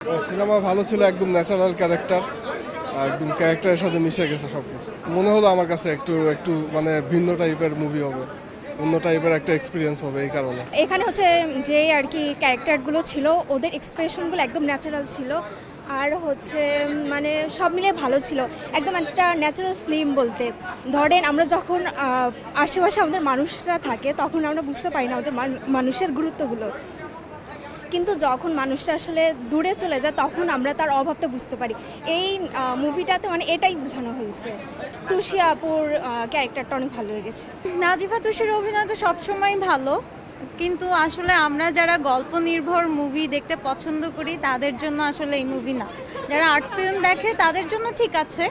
Cinema ভালো ছিল, একদম ন্যাচারাল ক্যারেক্টার, একদম ক্যারেক্টারের সাথে মিশে গেছে সব কিছু। মনে হলো আমার কাছে একটু একটু মানে ভিন্ন টাইপের মুভি হবে, অন্য টাইপের একটা এক্সপিরিয়েন্স হবে এই কারণে। এখানে হচ্ছে যে আর কি ক্যারেক্টারগুলো ছিল ওদের এক্সপ্রেশনগুলো একদম ন্যাচারাল ছিল, আর হচ্ছে মানে সব মিলিয়ে ভালো ছিল, একদম একটা ন্যাচারাল ফিল্ম বলতে। ধরেন আমরা যখন আশেপাশে আমাদের মানুষরা থাকে তখন আমরা বুঝতে পারি না আমাদের মানুষের গুরুত্বগুলো, কিন্তু যখন মানুষটা আসলে দূরে চলে যায় তখন আমরা তার অভাবটা বুঝতে পারি। এই মুভিটাতে মানে এটাই বোঝানো হয়েছে। টুসি আপুর ক্যারেক্টারটা অনেক ভালো লেগেছে। নাজিফা তুষির অভিনয় তো সবসময় ভালো, কিন্তু আসলে আমরা যারা গল্প নির্ভর মুভি দেখতে পছন্দ করি তাদের জন্য আসলে এই মুভি না। যারা আর্ট ফিল্ম দেখে তাদের জন্য ঠিক আছে,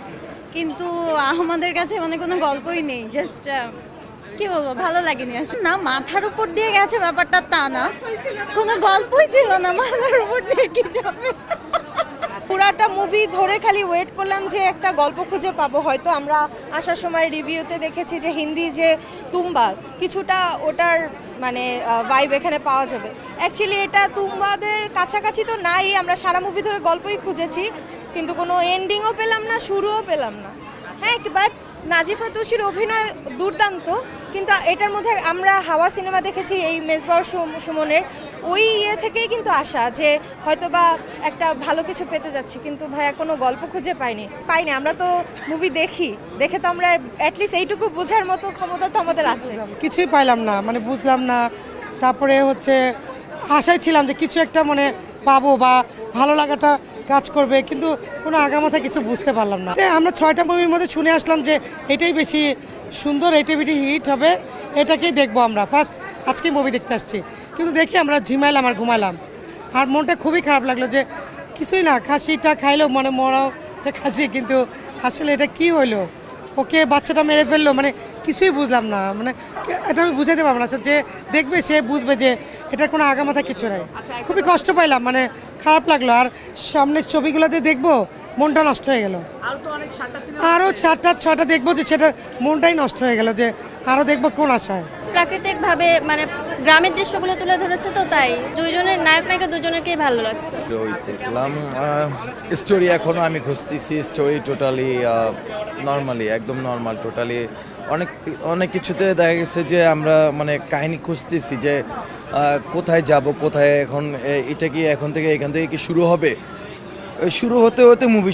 কিন্তু আমাদের কাছে মানে কোনো গল্পই নেই, জাস্ট কি বলবো, ভালো লাগেনি আসলে। না মাথার উপর দিয়ে গেছে ব্যাপারটা তা না, কোনো গল্পই ছিল না, মাথার উপর দিয়ে কি যাবে। পুরাটা মুভি ধরে খালি ওয়েট করলাম যে একটা গল্প খুঁজে পাবো। হয়তো আমরা আসার সময় রিভিউতে দেখেছি যে হিন্দি যে তুম্বা কিছুটা ওটার মানে ভাইব এখানে পাওয়া যাবে। অ্যাকচুয়ালি এটা তুম্বাদের কাছাকাছি তো নাই, আমরা সারা মুভি ধরে গল্পই খুঁজেছি কিন্তু কোনো এন্ডিংও পেলাম না, শুরুও পেলাম না। হ্যাঁ, বাট নাজিফা তুষির অভিনয় দুর্দান্ত, কিন্তু এটার মধ্যে আমরা হাওয়া সিনেমা দেখেছি এই মেজবাহ সুমনের, ওই থেকেই কিন্তু আসা যে হয়তো বা একটা ভালো কিছু পেতে যাচ্ছি, কিন্তু ভাইয়া কোনো গল্প খুঁজে পাইনি। আমরা তো মুভি দেখে তো আমরা অ্যাটলিস্ট এইটুকু বোঝার মতো ক্ষমতা তো আমাদের আছে। কিছুই পাইলাম না, মানে বুঝলাম না। তারপরে হচ্ছে আশায় ছিলাম যে কিছু একটা মানে পাবো বা ভালো লাগাটা কাজ করবে, কিন্তু কোনো আগামাথা কিছু বুঝতে পারলাম না। আমরা 6টা মুভির মধ্যে শুনে আসলাম যে এটাই বেশি সুন্দর, এটাই বেশি হিট হবে, এটাকেই দেখবো। আমরা ফার্স্ট আজকে মুভি দেখতে আসছি, কিন্তু দেখি আমরা ঝিমাইলাম আর ঘুমাইলাম, আর মনটা খুবই খারাপ লাগলো যে কিছুই না, খাসিটা খাইলেও মানে মরাটা খাসি, কিন্তু আসলে এটা কি হইলো, ওকে বাচ্চাটা মেরে ফেললো, মানে কিছুই বুঝলাম না। মানে এটা আমি বুঝাতে পারবো না, যে দেখবে সে বুঝবে যে এটার কোনো আগামাথা কিছু নাই। খুবই কষ্ট পাইলাম, মানে খারাপ লাগলো। আর সামনের ছবিগুলোতে দেখবো মনটা নষ্ট হয়ে গেল, আরও 4টা দেখবো যে সেটার মনটাই নষ্ট হয়ে গেল, যে আরও দেখবো কোন আশায়। প্রাকৃতিকভাবে মানে গ্রামের দৃশ্যগুলো তুলে ধরেছে, তো তাই দুইজনের নায়ক নায়িকা দুজনেরকেই ভালো লাগছে। ওই দেখলাম স্টোরি, এখনও আমি খুঁজতেছি স্টোরি। টোটালি নর্মালি, একদম নর্মাল, টোটালি অনেক কিছুতে দেখা গেছে যে আমরা মানে কাহিনী খুঁজতেছি যে কোথায় যাব, কোথায় এখন এটা কি এখান থেকে কি শুরু হবে। শুরু হতে হতে মুভি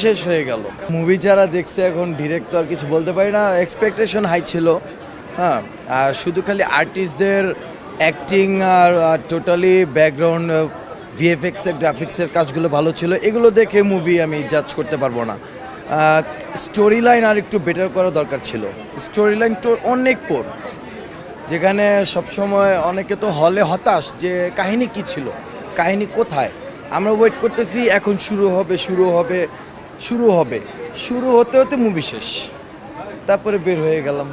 শেষ হয়ে গেল। মুভি যারা দেখছে এখন ডিরেক্ট তো আর কিছু বলতে পারি না, এক্সপেকটেশন হাই ছিল। হ্যাঁ, আর শুধু খালি আর্টিস্টদের অ্যাক্টিং আর টোটালি ব্যাকগ্রাউন্ড ভিএফএক্সের গ্রাফিক্সের কাজগুলো ভালো ছিল, এগুলো দেখে মুভি আমি জাজ করতে পারবো না। স্টোরি লাইন আর একটু বেটার করা দরকার ছিল। স্টোরি লাইন তো অনেক পোর, যেখানে সবসময় অনেকে তো হলে হতাশ যে কাহিনী কি ছিল, কাহিনী কোথায়। আমরা ওয়েট করতেছি এখন শুরু হতে হতে মুভি শেষ, তারপরে বের হয়ে গেলাম।